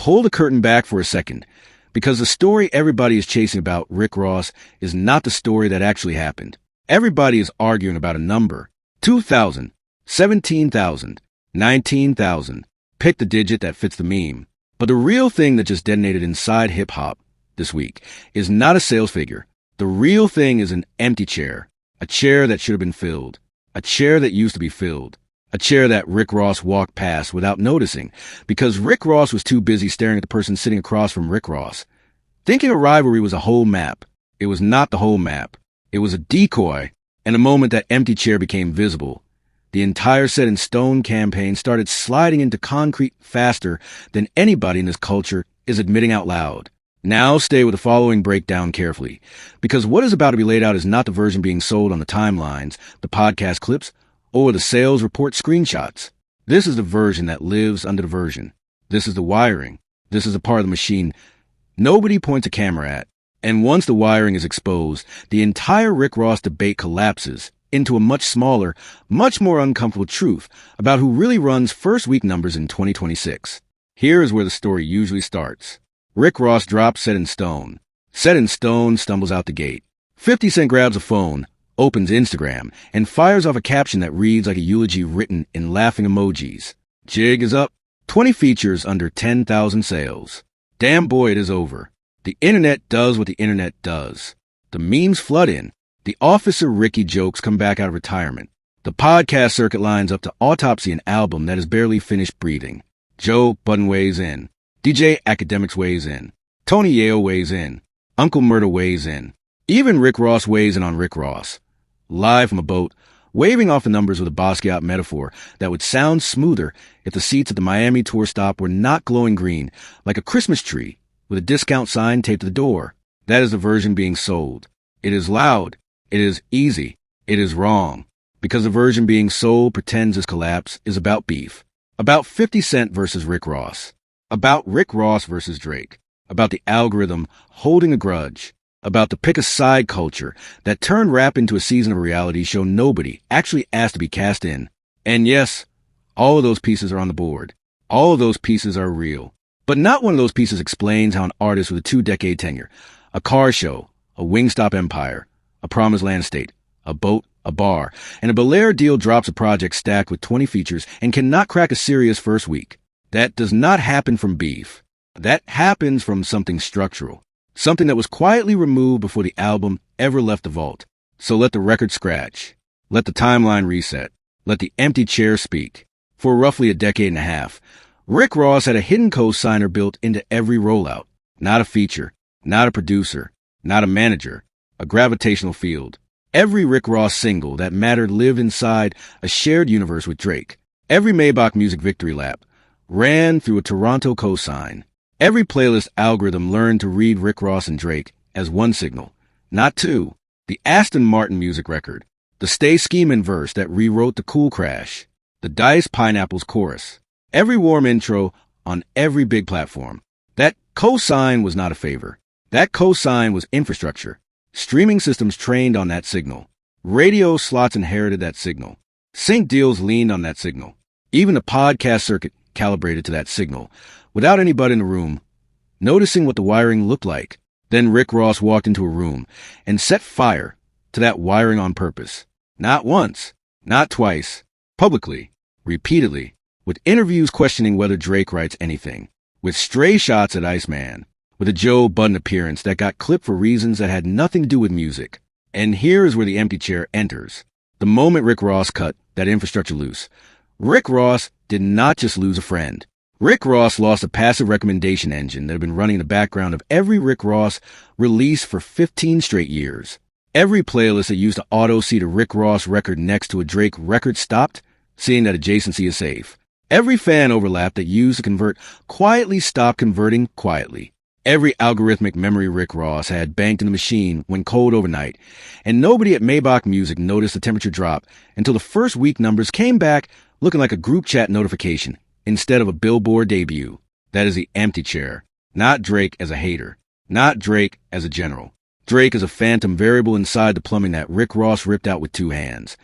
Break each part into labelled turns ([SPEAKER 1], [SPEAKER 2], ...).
[SPEAKER 1] pull the curtain back for a second, because the story everybody is chasing about Rick Ross is not the story that actually happened. Everybody is arguing about a number. 2,000, 17,000, 19,000. Pick the digit that fits the meme. But the real thing that just detonated inside hip-hop this week is not a sales figure. The real thing is an empty chair. A chair that should have been filled. A chair that used to be filled. A chair that Rick Ross walked past without noticing, because Rick Ross was too busy staring at the person sitting across from Rick Ross. Thinking a rivalry was a whole map. It was not the whole map. It was a decoy, and the moment that empty chair became visible, the entire Set in Stone campaign started sliding into concrete faster than anybody in this culture is admitting out loud. Now stay with the following breakdown carefully, because what is about to be laid out is not the version being sold on the timelines, the podcast clips, or the sales report screenshots. This is the version that lives under the version. This is the wiring. This is a part of the machine nobody points a camera at. And once the wiring is exposed, the entire Rick Ross debate collapses into a much smaller, much more uncomfortable truth about who really runs first week numbers in 2026. Here is where the story usually starts. Rick Ross drops Set in Stone. Set in Stone stumbles out the gate. 50 Cent grabs a phone, opens Instagram, and fires off a caption that reads like a eulogy written in laughing emojis. Jig is up. 20 features under 10,000 sales. Damn boy, it is over. The internet does what the internet does. The memes flood in. The Officer Ricky jokes come back out of retirement. The podcast circuit lines up to autopsy an album that has barely finished breathing. Joe Budden weighs in. DJ Akademiks weighs in. Tony Yale weighs in. Uncle Murder weighs in. Even Rick Ross weighs in on Rick Ross. Live from a boat, waving off the numbers with a Basquiat metaphor that would sound smoother if the seats at the Miami tour stop were not glowing green, like a Christmas tree, with a discount sign taped to the door. That is the version being sold. It is loud. It is easy. It is wrong. Because the version being sold pretends this collapse is about beef. About 50 Cent versus Rick Ross. About Rick Ross versus Drake. About the algorithm holding a grudge. About the pick-a-side culture that turned rap into a season of a reality show nobody actually asked to be cast in. And yes, all of those pieces are on the board. All of those pieces are real. But not one of those pieces explains how an artist with a 2-decade tenure, a car show, a Wingstop empire, a promised land estate, a boat, a bar, and a Belair deal drops a project stacked with 20 features and cannot crack a serious first week. That does not happen from beef. That happens from something structural. Something that was quietly removed before the album ever left the vault. So let the record scratch. Let the timeline reset. Let the empty chair speak. For roughly a decade and a half, Rick Ross had a hidden co-signer built into every rollout. Not a feature, not a producer, not a manager, a gravitational field. Every Rick Ross single that mattered lived inside a shared universe with Drake. Every Maybach Music Victory Lap ran through a Toronto cosign. Every playlist algorithm learned to read Rick Ross and Drake as one signal, not two. The Aston Martin music record, the Stay Schemin' verse that rewrote the Cool Crash, the Dice Pineapples chorus, every warm intro on every big platform. That cosign was not a favor. That cosign was infrastructure. Streaming systems trained on that signal. Radio slots inherited that signal. Sync deals leaned on that signal. Even the podcast circuit calibrated to that signal, without anybody in the room noticing what the wiring looked like. Then Rick Ross walked into a room and set fire to that wiring on purpose. Not once, not twice, publicly, repeatedly, with interviews questioning whether Drake writes anything, with stray shots at Iceman, with a Joe Budden appearance that got clipped for reasons that had nothing to do with music. And here is where the empty chair enters. The moment Rick Ross cut that infrastructure loose, Rick Ross did not just lose a friend. Rick Ross lost a passive recommendation engine that had been running in the background of every Rick Ross release for 15 straight years. Every playlist that used to auto-seed a Rick Ross record next to a Drake record stopped, seeing that adjacency is safe. Every fan overlap that used to convert quietly stopped converting quietly. Every algorithmic memory Rick Ross had banked in the machine went cold overnight, and nobody at Maybach Music noticed the temperature drop until the first week numbers came back looking like a group chat notification instead of a Billboard debut. That is the empty chair. Not Drake as a hater. Not Drake as a general. Drake is a phantom variable inside the plumbing that Rick Ross ripped out with two hands,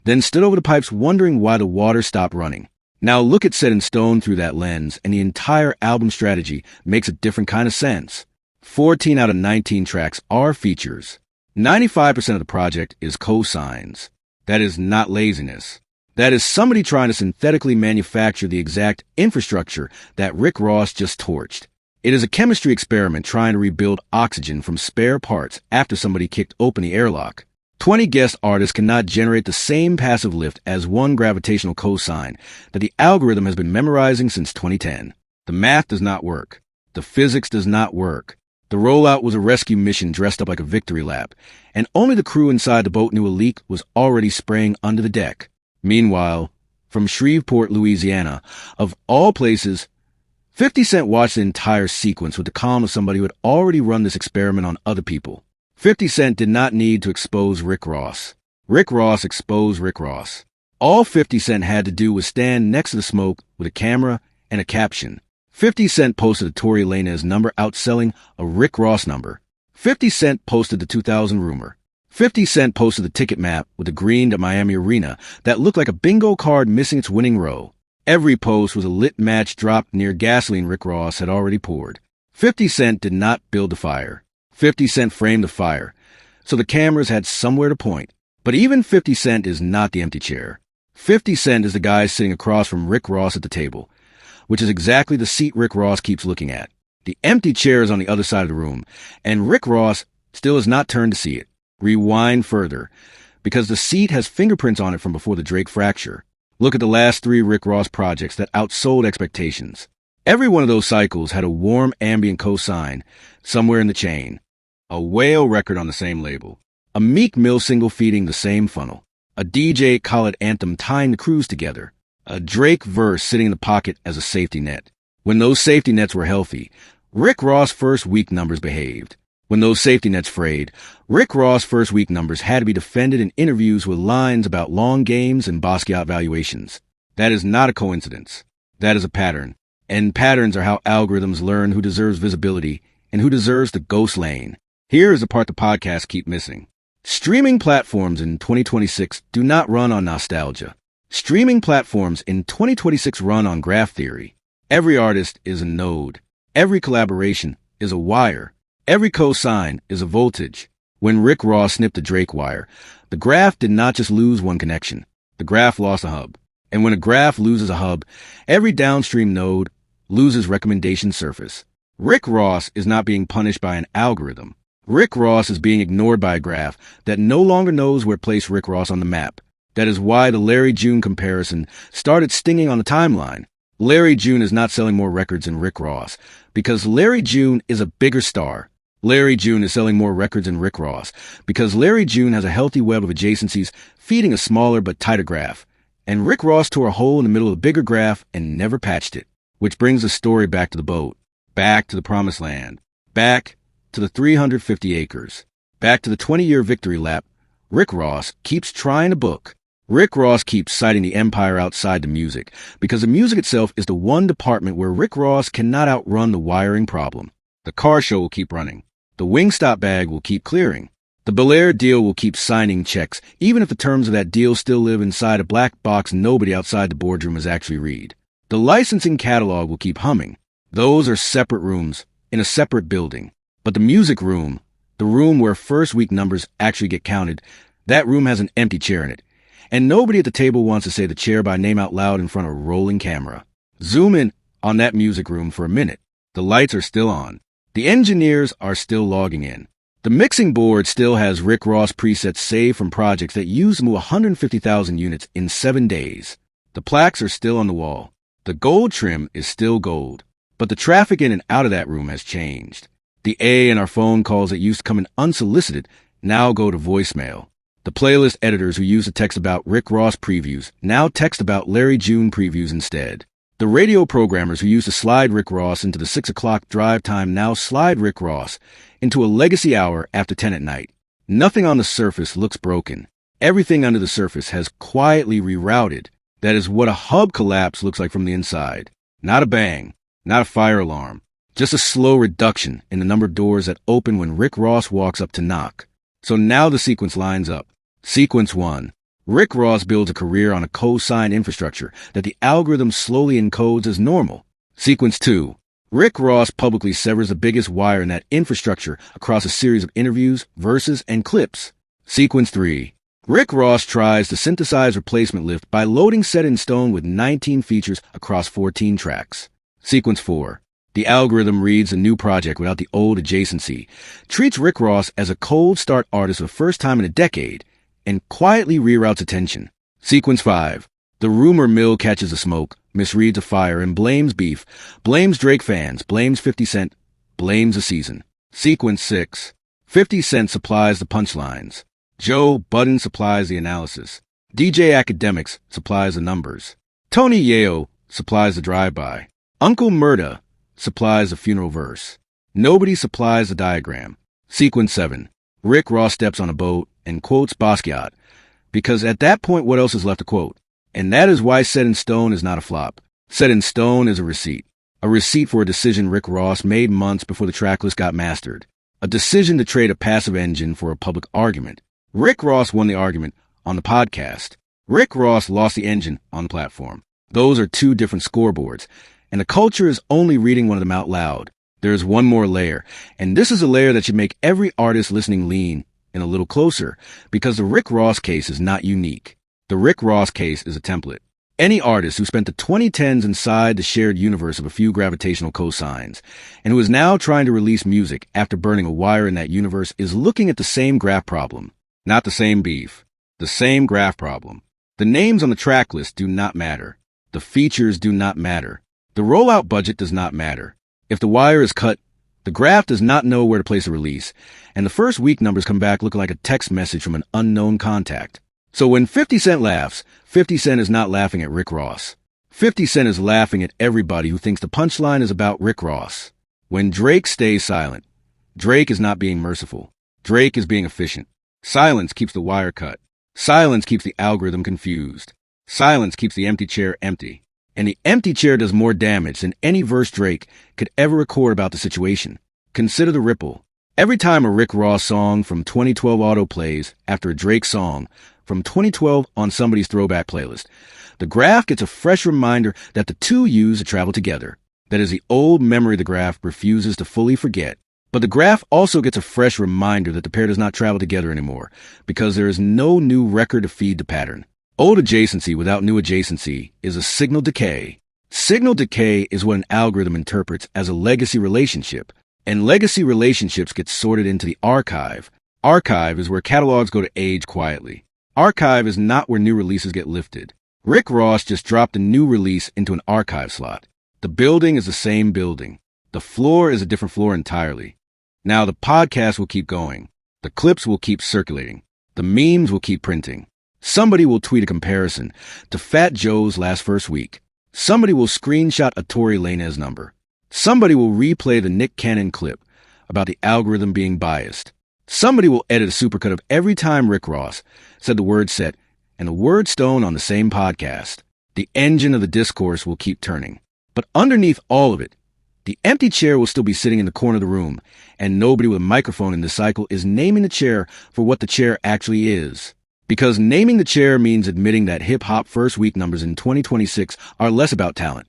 [SPEAKER 1] then stood over the pipes wondering why the water stopped running. Now look at Set in Stone through that lens, and the entire album strategy makes a different kind of sense. 14 out of 19 tracks are features. 95% of the project is cosigns. That is not laziness. That is somebody trying to synthetically manufacture the exact infrastructure that Rick Ross just torched. It is a chemistry experiment trying to rebuild oxygen from spare parts after somebody kicked open the airlock. 20 guest artists cannot generate the same passive lift as one gravitational cosine that the algorithm has been memorizing since 2010. The math does not work. The physics does not work. The rollout was a rescue mission dressed up like a victory lap, and only the crew inside the boat knew a leak was already spraying under the deck. Meanwhile, from Shreveport, Louisiana, of all places, 50 Cent watched the entire sequence with the calm of somebody who had already run this experiment on other people. 50 Cent did not need to expose Rick Ross. Rick Ross exposed Rick Ross. All 50 Cent had to do was stand next to the smoke with a camera and a caption. 50 Cent posted a Tory Lanez number outselling a Rick Ross number. 50 Cent posted the 2000 rumor. 50 Cent posted the ticket map with the green to Miami Arena that looked like a bingo card missing its winning row. Every post was a lit match dropped near gasoline Rick Ross had already poured. 50 Cent did not build the fire. 50 Cent framed the fire, so the cameras had somewhere to point. But even 50 Cent is not the empty chair. 50 Cent is the guy sitting across from Rick Ross at the table, which is exactly the seat Rick Ross keeps looking at. The empty chair is on the other side of the room, and Rick Ross still has not turned to see it. Rewind further, because the seat has fingerprints on it from before the Drake fracture. Look at the last 3 Rick Ross projects that outsold expectations. Every one of those cycles had a warm ambient cosign somewhere in the chain. A whale record on the same label. A Meek Mill single feeding the same funnel. A DJ Khaled anthem tying the crews together. A Drake verse sitting in the pocket as a safety net. When those safety nets were healthy, Rick Ross' first week numbers behaved. When those safety nets frayed, Rick Ross' first week numbers had to be defended in interviews with lines about long games and Basquiat valuations. That is not a coincidence. That is a pattern. And patterns are how algorithms learn who deserves visibility and who deserves the ghost lane. Here is the part the podcasts keep missing. Streaming platforms in 2026 do not run on nostalgia. Streaming platforms in 2026 run on graph theory. Every artist is a node. Every collaboration is a wire. Every cosign is a voltage. When Rick Ross snipped the Drake wire, the graph did not just lose one connection. The graph lost a hub. And when a graph loses a hub, every downstream node loses recommendation surface. Rick Ross is not being punished by an algorithm. Rick Ross is being ignored by a graph that no longer knows where to place Rick Ross on the map. That is why the Larry June comparison started stinging on the timeline. Larry June is not selling more records than Rick Ross because Larry June is a bigger star. Larry June is selling more records than Rick Ross because Larry June has a healthy web of adjacencies feeding a smaller but tighter graph. And Rick Ross tore a hole in the middle of the bigger graph and never patched it. Which brings the story back to the boat, back to the promised land, back to the 350 acres, back to the 20-year victory lap Rick Ross keeps trying to book. Rick Ross keeps citing the empire outside the music because the music itself is the one department where Rick Ross cannot outrun the wiring problem. The car show will keep running. The Wingstop bag will keep clearing. The Bel Air deal will keep signing checks, even if the terms of that deal still live inside a black box nobody outside the boardroom has actually read. The licensing catalog will keep humming. Those are separate rooms in a separate building. But the music room, the room where first week numbers actually get counted, that room has an empty chair in it. And nobody at the table wants to say the chair by name out loud in front of a rolling camera. Zoom in on that music room for a minute. The lights are still on. The engineers are still logging in. The mixing board still has Rick Ross presets saved from projects that used them 150,000 units in 7 days. The plaques are still on the wall. The gold trim is still gold. But the traffic in and out of that room has changed. The A in our phone calls that used to come in unsolicited now go to voicemail. The playlist editors who used to text about Rick Ross previews now text about Larry June previews instead. The radio programmers who used to slide Rick Ross into the 6 o'clock drive time now slide Rick Ross into a legacy hour after 10 at night. Nothing on the surface looks broken. Everything under the surface has quietly rerouted. That is what a hub collapse looks like from the inside. Not a bang, not a fire alarm, just a slow reduction in the number of doors that open when Rick Ross walks up to knock. So now the sequence lines up. Sequence 1. Rick Ross builds a career on a cosine infrastructure that the algorithm slowly encodes as normal. Sequence 2. Rick Ross publicly severs the biggest wire in that infrastructure across a series of interviews, verses, and clips. Sequence 3. Rick Ross tries to synthesize replacement lift by loading Set in Stone with 19 features across 14 tracks. Sequence 4. The algorithm reads a new project without the old adjacency, treats Rick Ross as a cold start artist for the first time in a decade, and quietly reroutes attention. Sequence 5. The rumor mill catches the smoke, misreads a fire, and blames beef, blames Drake fans, blames 50 Cent, blames the season. Sequence 6. 50 Cent supplies the punchlines. Joe Budden supplies the analysis. DJ Akademiks supplies the numbers. Tony Yeo supplies the drive-by. Uncle Murda supplies the funeral verse. Nobody supplies the diagram. Sequence 7. Rick Ross steps on a boat and quotes Basquiat, because at that point what else is left to quote? And that is why Set in Stone is not a flop. Set in Stone is a receipt. A receipt for a decision Rick Ross made months before the tracklist got mastered. A decision to trade a passive engine for a public argument. Rick Ross won the argument on the podcast. Rick Ross lost the engine on the platform. Those are two different scoreboards, and the culture is only reading one of them out loud. There is one more layer, and this is a layer that should make every artist listening lean in a little closer, because the Rick Ross case is not unique. The Rick Ross case is a template. Any artist who spent the 2010s inside the shared universe of a few gravitational cosines, and who is now trying to release music after burning a wire in that universe, is looking at the same graph problem. Not the same beef. The same graph problem. The names on the track list do not matter. The features do not matter. The rollout budget does not matter. If the wire is cut, the graph does not know where to place a release, and the first week numbers come back looking like a text message from an unknown contact. So when 50 Cent laughs, 50 Cent is not laughing at Rick Ross. 50 Cent is laughing at everybody who thinks the punchline is about Rick Ross. When Drake stays silent, Drake is not being merciful. Drake is being efficient. Silence keeps the wire cut. Silence keeps the algorithm confused. Silence keeps the empty chair empty. And the empty chair does more damage than any verse Drake could ever record about the situation. Consider the ripple. Every time a Rick Ross song from 2012 autoplays after a Drake song from 2012 on somebody's throwback playlist, the graph gets a fresh reminder that the two used to travel together. That is, the old memory of the graph refuses to fully forget. But the graph also gets a fresh reminder that the pair does not travel together anymore, because there is no new record to feed the pattern. Old adjacency without new adjacency is a signal decay. Signal decay is what an algorithm interprets as a legacy relationship, and legacy relationships get sorted into the archive. Archive is where catalogs go to age quietly. Archive is not where new releases get lifted. Rick Ross just dropped a new release into an archive slot. The building is the same building. The floor is a different floor entirely. Now the podcast will keep going. The clips will keep circulating. The memes will keep printing. Somebody will tweet a comparison to Fat Joe's last first week. Somebody will screenshot a Tory Lanez number. Somebody will replay the Nick Cannon clip about the algorithm being biased. Somebody will edit a supercut of every time Rick Ross said the word set and the word stone on the same podcast. The engine of the discourse will keep turning. But underneath all of it, the empty chair will still be sitting in the corner of the room, and nobody with a microphone in this cycle is naming the chair for what the chair actually is. Because naming the chair means admitting that hip-hop first week numbers in 2026 are less about talent,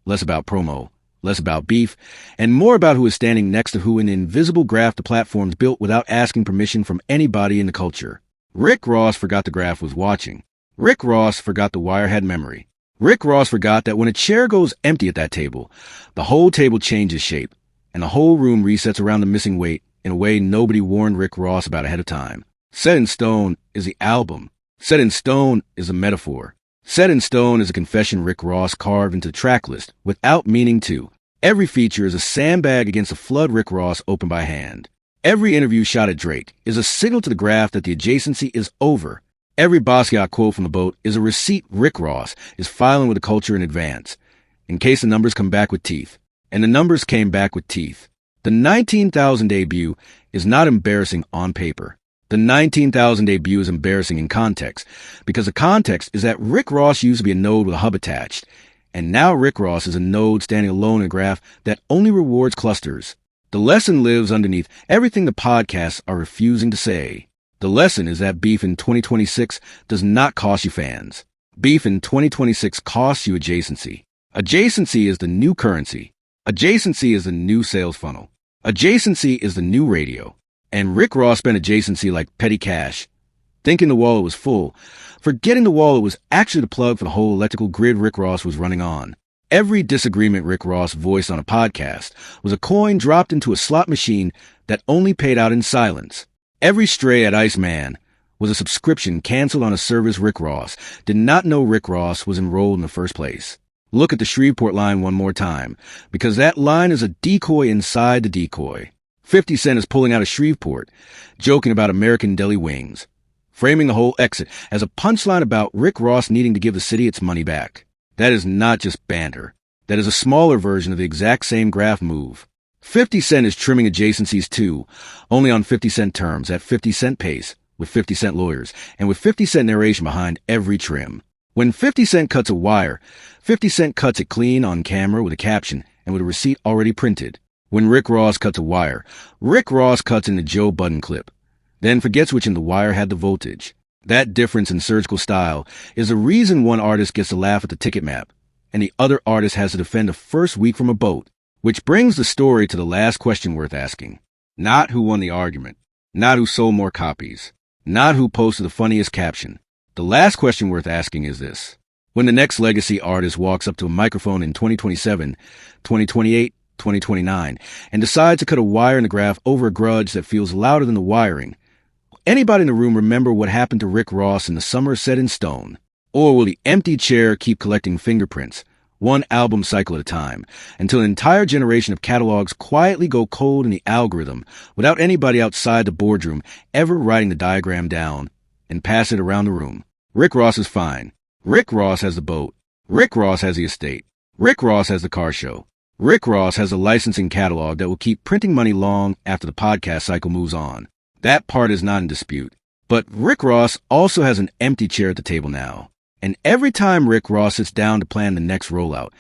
[SPEAKER 1] less about promo, less about beef, and more about who is standing next to who in the invisible graph the platforms built without asking permission from anybody in the culture. Rick Ross forgot the graph was watching. Rick Ross forgot the wire had memory. Rick Ross forgot that when a chair goes empty at that table, the whole table changes shape, and the whole room resets around the missing weight in a way nobody warned Rick Ross about ahead of time. Set in Stone is the album. Set in Stone is a metaphor. Set in Stone is a confession Rick Ross carved into the track list without meaning to. Every feature is a sandbag against a flood Rick Ross opened by hand. Every interview shot at Drake is a signal to the graph that the adjacency is over. Every Basquiat quote from the boat is a receipt Rick Ross is filing with the culture in advance, in case the numbers come back with teeth. And the numbers came back with teeth. The 19,000 debut is not embarrassing on paper. The 19,000 debut is embarrassing in context, because the context is that Rick Ross used to be a node with a hub attached, and now Rick Ross is a node standing alone in a graph that only rewards clusters. The lesson lives underneath everything the podcasts are refusing to say. The lesson is that beef in 2026 does not cost you fans. Beef in 2026 costs you adjacency. Adjacency is the new currency. Adjacency is the new sales funnel. Adjacency is the new radio. And Rick Ross spent adjacency like petty cash, thinking the wallet was full, forgetting the wallet was actually the plug for the whole electrical grid Rick Ross was running on. Every disagreement Rick Ross voiced on a podcast was a coin dropped into a slot machine that only paid out in silence. Every stray at Iceman was a subscription canceled on a service Rick Ross did not know Rick Ross was enrolled in the first place. Look at the Shreveport line one more time, because that line is a decoy inside the decoy. 50 Cent is pulling out of Shreveport, joking about American deli wings, framing the whole exit as a punchline about Rick Ross needing to give the city its money back. That is not just banter. That is a smaller version of the exact same graph move. 50 Cent is trimming adjacencies too, only on 50 Cent terms, at 50 Cent pace, with 50 Cent lawyers, and with 50 Cent narration behind every trim. When 50 Cent cuts a wire, 50 Cent cuts it clean on camera with a caption and with a receipt already printed. When Rick Ross cuts a wire, Rick Ross cuts in the Joe Budden clip, then forgets which in the wire had the voltage. That difference in surgical style is the reason one artist gets to laugh at the ticket map, and the other artist has to defend the first week from a boat. Which brings the story to the last question worth asking. Not who won the argument, not who sold more copies, not who posted the funniest caption. The last question worth asking is this. When the next legacy artist walks up to a microphone in 2027, 2028, 2029, and decides to cut a wire in the graph over a grudge that feels louder than the wiring, will anybody in the room remember what happened to Rick Ross in the summer set in stone? Or will the empty chair keep collecting fingerprints, one album cycle at a time, until an entire generation of catalogs quietly go cold in the algorithm without anybody outside the boardroom ever writing the diagram down and pass it around the room? Rick Ross is fine. Rick Ross has the boat. Rick Ross has the estate. Rick Ross has the car show. Rick Ross has a licensing catalog that will keep printing money long after the podcast cycle moves on. That part is not in dispute. But Rick Ross also has an empty chair at the table now. And every time Rick Ross sits down to plan the next rollout,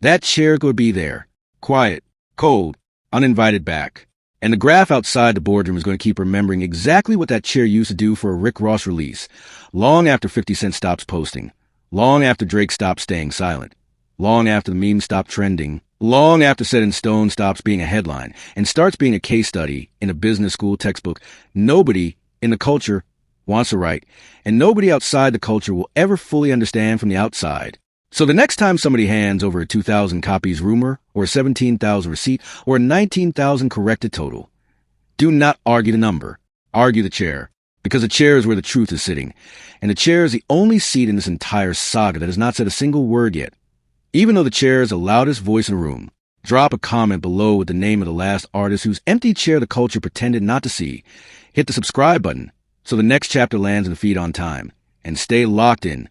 [SPEAKER 1] that chair will be there, quiet, cold, uninvited back. And the graph outside the boardroom is going to keep remembering exactly what that chair used to do for a Rick Ross release, long after 50 Cent stops posting, long after Drake stops staying silent, long after the meme stopped trending, long after Set in Stone stops being a headline and starts being a case study in a business school textbook. Nobody in the culture wants to write, and nobody outside the culture will ever fully understand from the outside. So the next time somebody hands over a 2,000 copies rumor, or a 17,000 receipt, or a 19,000 corrected total, do not argue the number. Argue the chair. Because the chair is where the truth is sitting, and the chair is the only seat in this entire saga that has not said a single word yet. Even though the chair is the loudest voice in the room, drop a comment below with the name of the last artist whose empty chair the culture pretended not to see. Hit the subscribe button so the next chapter lands in the feed on time. And stay locked in,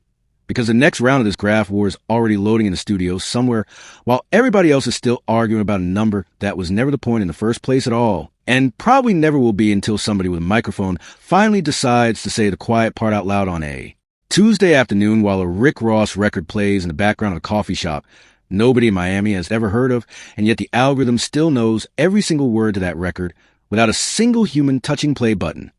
[SPEAKER 1] because the next round of this graph war is already loading in the studio somewhere, while everybody else is still arguing about a number that was never the point in the first place at all, and probably never will be until somebody with a microphone finally decides to say the quiet part out loud on a Tuesday afternoon while a Rick Ross record plays in the background of a coffee shop nobody in Miami has ever heard of, and yet the algorithm still knows every single word to that record without a single human touching play button.